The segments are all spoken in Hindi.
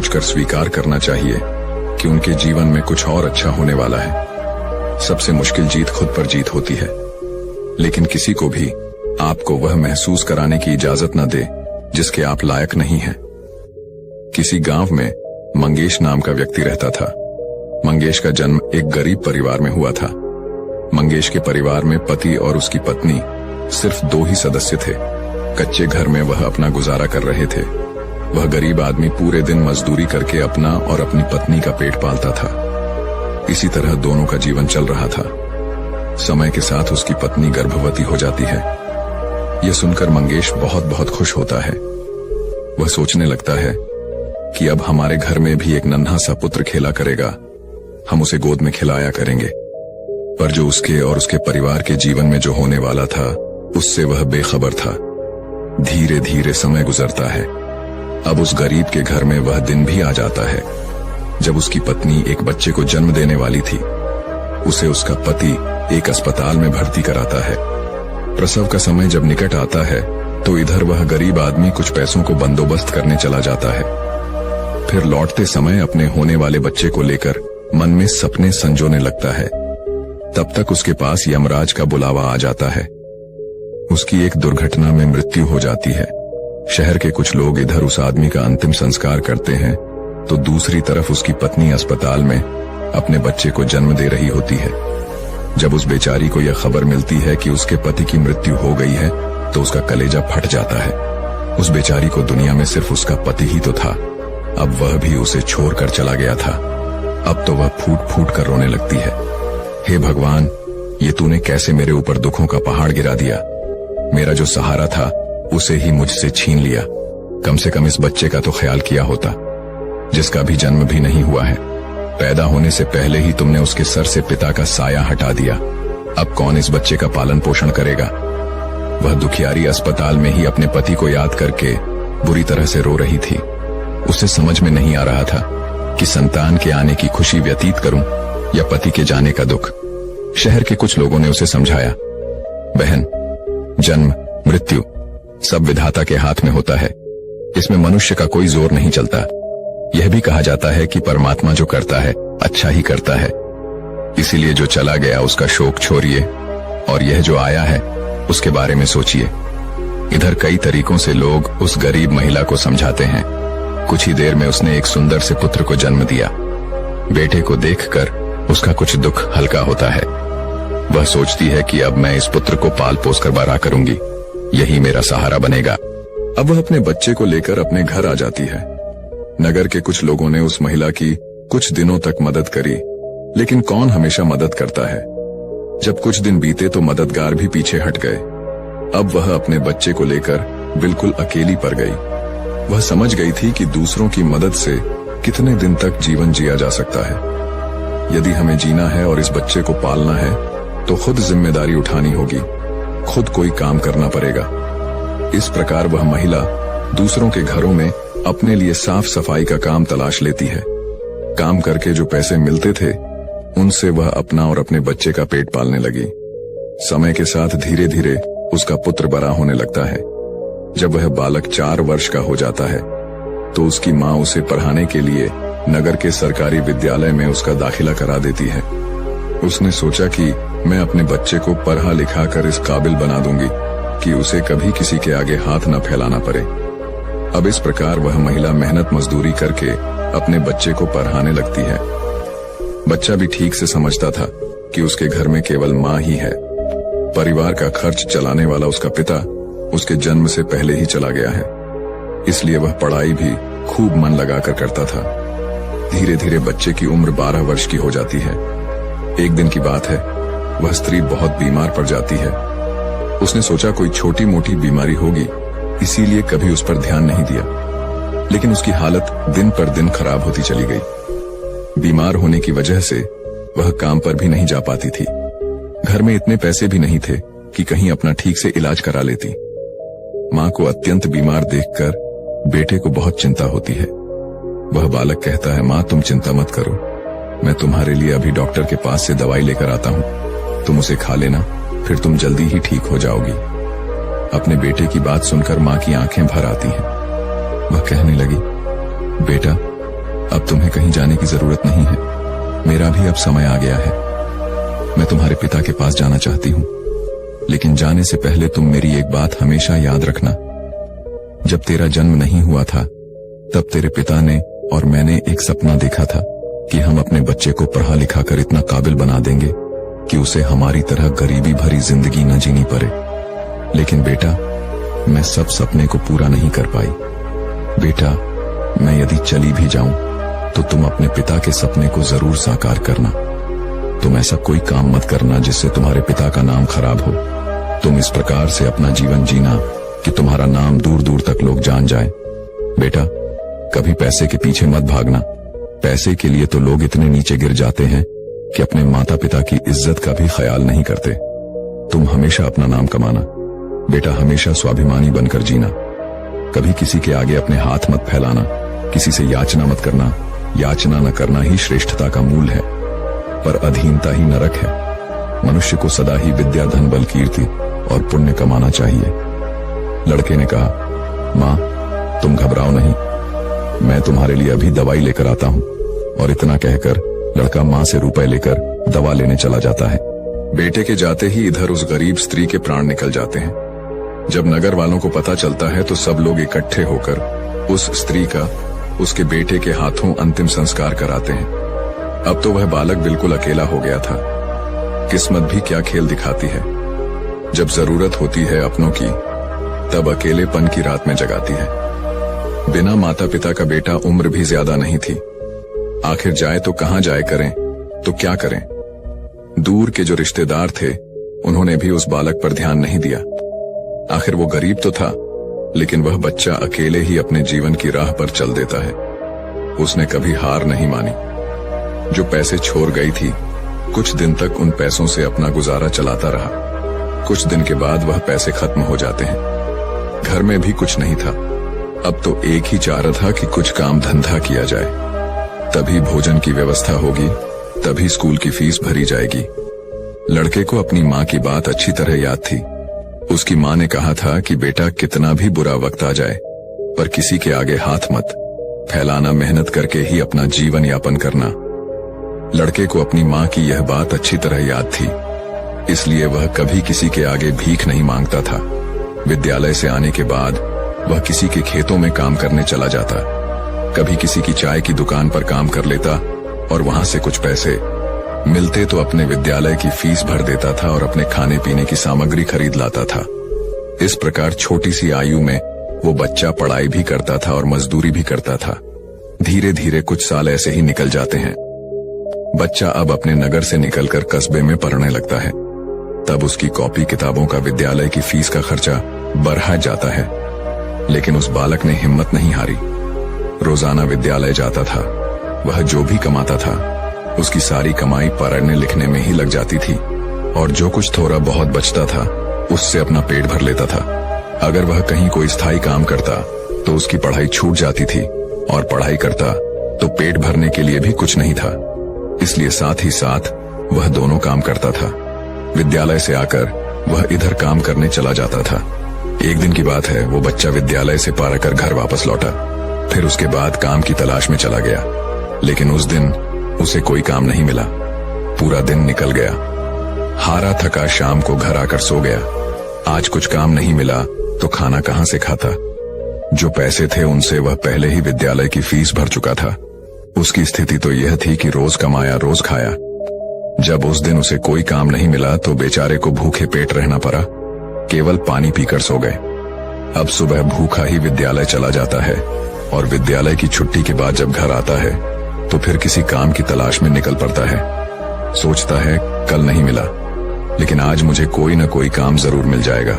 सोचकर स्वीकार करना चाहिए कि उनके जीवन में कुछ और अच्छा होने वाला है। सबसे मुश्किल जीत खुद पर जीत होती है, लेकिन किसी को भी आपको वह महसूस कराने की इजाजत न दे जिसके आप लायक नहीं हैं। किसी गांव में मंगेश नाम का व्यक्ति रहता था। मंगेश का जन्म एक गरीब परिवार में हुआ था। मंगेश के परिवार में पति और उसकी पत्नी सिर्फ 2 ही सदस्य थे। कच्चे घर में वह अपना गुजारा कर रहे थे। वह गरीब आदमी पूरे दिन मजदूरी करके अपना और अपनी पत्नी का पेट पालता था। इसी तरह दोनों का जीवन चल रहा था। समय के साथ उसकी पत्नी गर्भवती हो जाती है। यह सुनकर मंगेश बहुत खुश होता है। वह सोचने लगता है कि अब हमारे घर में भी एक नन्हा सा पुत्र खेला करेगा, हम उसे गोद में खिलाया करेंगे। पर जो उसके और उसके परिवार के जीवन में जो होने वाला था, उससे वह बेखबर था। धीरे धीरे समय गुजरता है। अब उस गरीब के घर में वह दिन भी आ जाता है जब उसकी पत्नी एक बच्चे को जन्म देने वाली थी। उसे उसका पति एक अस्पताल में भर्ती कराता है। प्रसव का समय जब निकट आता है तो इधर वह गरीब आदमी कुछ पैसों को बंदोबस्त करने चला जाता है। फिर लौटते समय अपने होने वाले बच्चे को लेकर मन में सपने संजोने लगता है। तब तक उसके पास यमराज का बुलावा आ जाता है। उसकी एक दुर्घटना में मृत्यु हो जाती है। शहर के कुछ लोग इधर उस आदमी का अंतिम संस्कार करते हैं तो दूसरी तरफ उसकी पत्नी अस्पताल में अपने बच्चे को जन्म दे रही होती है। जब उस बेचारी को यह खबर मिलती है कि उसके पति की मृत्यु हो गई है तो उसका कलेजा फट जाता है। उस बेचारी को दुनिया में सिर्फ उसका पति ही तो था। अब वह भी उसे छोड़कर चला गया था। अब तो वह फूट फूट कर रोने लगती है। हे भगवान, ये तूने कैसे मेरे ऊपर दुखों का पहाड़ गिरा दिया। मेरा जो सहारा था उसे ही मुझसे छीन लिया। कम से कम इस बच्चे का तो ख्याल किया होता, जिसका भी जन्म भी नहीं हुआ है। पैदा होने से पहले ही तुमने उसके सर से पिता का साया हटा दिया। अब कौन इस बच्चे का पालन पोषण करेगा। वह दुखियारी अस्पताल में ही अपने पति को याद करके बुरी तरह से रो रही थी। उसे समझ में नहीं आ रहा था कि संतान के आने की खुशी व्यतीत करूं या पति के जाने का दुख। शहर के कुछ लोगों ने उसे समझाया, बहन, जन्म मृत्यु सब विधाता के हाथ में होता है। इसमें मनुष्य का कोई जोर नहीं चलता। यह भी कहा जाता है कि परमात्मा जो करता है अच्छा ही करता है। इसीलिए जो चला गया उसका शोक छोड़िए और यह जो आया है उसके बारे में सोचिए। इधर कई तरीकों से लोग उस गरीब महिला को समझाते हैं। कुछ ही देर में उसने एक सुंदर से पुत्र को जन्म दिया। बेटे को देखकर उसका कुछ दुख हल्का होता है। वह सोचती है कि अब मैं इस पुत्र को पाल पोस कर बड़ा करूंगी, यही मेरा सहारा बनेगा। अब वह अपने बच्चे को लेकर अपने घर आ जाती है। नगर के कुछ लोगों ने उस महिला की कुछ दिनों तक मदद करी, लेकिन कौन हमेशा मदद करता है। जब कुछ दिन बीते तो मददगार भी पीछे हट गए। अब वह अपने बच्चे को लेकर बिल्कुल अकेली पड़ गई। वह समझ गई थी कि दूसरों की मदद से कितने दिन तक जीवन जिया जा सकता है। यदि हमें जीना है और इस बच्चे को पालना है तो खुद जिम्मेदारी उठानी होगी, खुद कोई काम करना पड़ेगा। इस प्रकार वह महिला दूसरों के घरों में अपने लिए साफ सफाई का काम तलाश लेती है। काम करके जो पैसे मिलते थे उनसे वह अपना और अपने बच्चे का पेट पालने लगी। समय के साथ धीरे धीरे उसका पुत्र बड़ा होने लगता है। जब वह बालक 4 वर्ष का हो जाता है तो उसकी माँ उसे पढ़ाने के लिए नगर के सरकारी विद्यालय में उसका दाखिला करा देती है। उसने सोचा कि मैं अपने बच्चे को पढ़ा लिखा कर इस काबिल बना दूंगी कि उसे कभी किसी के आगे हाथ न फैलाना पड़े। अब इस प्रकार वह महिला मेहनत मजदूरी करके अपने बच्चे को पढ़ाने लगती है। बच्चा भी ठीक से समझता था कि उसके घर में केवल माँ ही है। परिवार का खर्च चलाने वाला उसका पिता उसके जन्म से पहले ही चला गया है, इसलिए वह पढ़ाई भी खूब मन लगाकर करता था। धीरे धीरे बच्चे की उम्र 12 वर्ष की हो जाती है। एक दिन की बात है, वह स्त्री बहुत बीमार पड़ जाती है। उसने सोचा कोई छोटी मोटी बीमारी होगी, इसीलिए कभी उस पर ध्यान नहीं दिया। लेकिन उसकी हालत दिन पर दिन खराब होती चली गई। बीमार होने की वजह से वह काम पर भी नहीं जा पाती थी। घर में इतने पैसे भी नहीं थे कि कहीं अपना ठीक से इलाज करा लेती। माँ को अत्यंत बीमार देखकर बेटे को बहुत चिंता होती है। वह बालक कहता है, माँ तुम चिंता मत करो, मैं तुम्हारे लिए अभी डॉक्टर के पास से दवाई लेकर आता हूँ, तुम उसे खा लेना, फिर तुम जल्दी ही ठीक हो जाओगी। अपने बेटे की बात सुनकर माँ की आंखें भर आती हैं। वह कहने लगी, बेटा अब तुम्हें कहीं जाने की जरूरत नहीं है। मेरा भी अब समय आ गया है। मैं तुम्हारे पिता के पास जाना चाहती हूँ, लेकिन जाने से पहले तुम मेरी एक बात हमेशा याद रखना। जब तेरा जन्म नहीं हुआ था, तब तेरे पिता ने और मैंने एक सपना देखा था कि हम अपने बच्चे को पढ़ा लिखा कर इतना काबिल बना देंगे कि उसे हमारी तरह गरीबी भरी जिंदगी न जीनी पड़े। लेकिन बेटा, मैं सब सपने को पूरा नहीं कर पाई। बेटा, मैं यदि चली भी जाऊं तो तुम अपने पिता के सपने को जरूर साकार करना। तुम ऐसा कोई काम मत करना जिससे तुम्हारे पिता का नाम खराब हो। तुम इस प्रकार से अपना जीवन जीना कि तुम्हारा नाम दूर दूर तक लोग जान जाएं। बेटा, कभी पैसे के पीछे मत भागना। पैसे के लिए तो लोग इतने नीचे गिर जाते हैं कि अपने माता पिता की इज्जत का भी ख्याल नहीं करते। तुम हमेशा अपना नाम कमाना। बेटा, हमेशा स्वाभिमानी बनकर जीना। कभी किसी के आगे अपने हाथ मत फैलाना। किसी से याचना मत करना। याचना न करना ही श्रेष्ठता का मूल है, पर अधीनता ही नरक है। मनुष्य को सदा ही विद्या, धन, बल, कीर्ति और पुण्य कमाना चाहिए। लड़के ने कहा, माँ, तुम घबराओ नहीं, मैं तुम्हारे लिए अभी दवाई लेकर आता हूँ। और इतना कहकर लड़का माँ से रुपए लेकर दवा लेने चला जाता है। बेटे के जाते ही इधर उस गरीब स्त्री के प्राण निकल जाते हैं। जब नगर वालों को पता चलता है तो सब लोग इकट्ठे होकर उस स्त्री का उसके बेटे के हाथों अंतिम संस्कार कराते हैं। अब तो वह बालक बिल्कुल अकेला हो गया था। किस्मत भी क्या खेल दिखाती है। जब जरूरत होती है अपनों की, तब अकेलेपन की रात में जगाती है। बिना माता पिता का बेटा उम्र भी ज्यादा नहीं थी। आखिर जाए तो कहां जाए, करें तो क्या करें। दूर के जो रिश्तेदार थे, उन्होंने भी उस बालक पर ध्यान नहीं दिया। आखिर वो गरीब तो था, लेकिन वह बच्चा अकेले ही अपने जीवन की राह पर चल देता है। उसने कभी हार नहीं मानी। जो पैसे छोड़ गई थी, कुछ दिन तक उन पैसों से अपना गुजारा चलाता रहा। कुछ दिन के बाद वह पैसे खत्म हो जाते हैं। घर में भी कुछ नहीं था। अब तो एक ही चाह रहा था कि कुछ काम धंधा किया जाए, तभी भोजन की व्यवस्था होगी, तभी स्कूल की फीस भरी जाएगी। लड़के को अपनी माँ की बात अच्छी तरह याद थी। उसकी माँ ने कहा था कि बेटा, कितना भी बुरा वक्त आ जाए, पर किसी के आगे हाथ मत फैलाना, मेहनत करके ही अपना जीवन यापन करना। लड़के को अपनी माँ की यह बात अच्छी तरह याद थी, इसलिए वह कभी किसी के आगे भीख नहीं मांगता था। विद्यालय से आने के बाद वह किसी के खेतों में काम करने चला जाता, कभी किसी की चाय की दुकान पर काम कर लेता और वहां से कुछ पैसे मिलते तो अपने विद्यालय की फीस भर देता था और अपने खाने पीने की सामग्री खरीद लाता था। इस प्रकार छोटी सी आयु में वो बच्चा पढ़ाई भी करता था और मजदूरी भी करता था। धीरे धीरे कुछ साल ऐसे ही निकल जाते हैं। बच्चा अब अपने नगर से निकलकर कस्बे में पढ़ने लगता है। तब उसकी कॉपी किताबों का, विद्यालय की फीस का खर्चा बढ़ा जाता है। लेकिन उस बालक ने हिम्मत नहीं हारी। रोजाना विद्यालय जाता था। वह जो भी कमाता था, उसकी सारी कमाई पढ़ने लिखने में ही लग जाती थी, और जो कुछ थोड़ा बहुत बचता था उससे अपना पेट भर लेता था। अगर वह कहीं कोई स्थायी काम करता तो उसकी पढ़ाई छूट जाती थी, और पढ़ाई करता तो पेट भरने के लिए भी कुछ नहीं था। इसलिए साथ ही साथ वह दोनों काम करता था। विद्यालय से आकर वह इधर काम करने चला जाता था। एक दिन की बात है, वो बच्चा विद्यालय से पार कर घर वापस लौटा। फिर उसके बाद काम की तलाश में चला गया, लेकिन उस दिन उसे कोई काम नहीं मिला। पूरा दिन निकल गया। हारा थका शाम को घर आकर सो गया। आज कुछ काम नहीं मिला तो खाना कहां से खाता। जो पैसे थे उनसे वह पहले ही विद्यालय की फीस भर चुका था। उसकी स्थिति तो यह थी कि रोज कमाया रोज खाया। जब उस दिन उसे कोई काम नहीं मिला तो बेचारे को भूखे पेट रहना पड़ा। केवल पानी पीकर सो गए। अब सुबह भूखा ही विद्यालय चला जाता है, और विद्यालय की छुट्टी के बाद जब घर आता है तो फिर किसी काम की तलाश में निकल पड़ता है। सोचता है कल नहीं मिला, लेकिन आज मुझे कोई न कोई काम जरूर मिल जाएगा।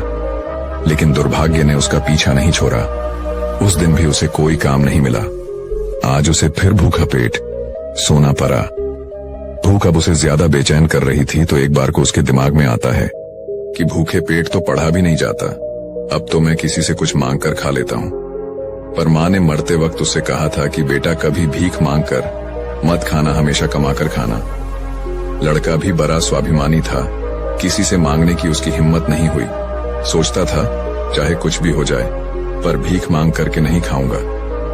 लेकिन दुर्भाग्य ने उसका पीछा नहीं छोड़ा। उस दिन भी उसे कोई काम नहीं मिला। आज उसे फिर भूखा पेट सोना पड़ा। भूख अब उसे ज्यादा बेचैन कर रही थी, तो एक बार को उसके दिमाग में आता है कि भूखे पेट तो पढ़ा भी नहीं जाता, अब तो मैं किसी से कुछ मांग कर खा लेता हूँ। पर माँ ने मरते वक्त उससे कहा था कि बेटा, कभी भीख मांग कर मत खाना, हमेशा कमाकर खाना। लड़का भी बड़ा स्वाभिमानी था। किसी से मांगने की उसकी हिम्मत नहीं हुई। सोचता था चाहे कुछ भी हो जाए, पर भीख मांग करके नहीं खाऊंगा।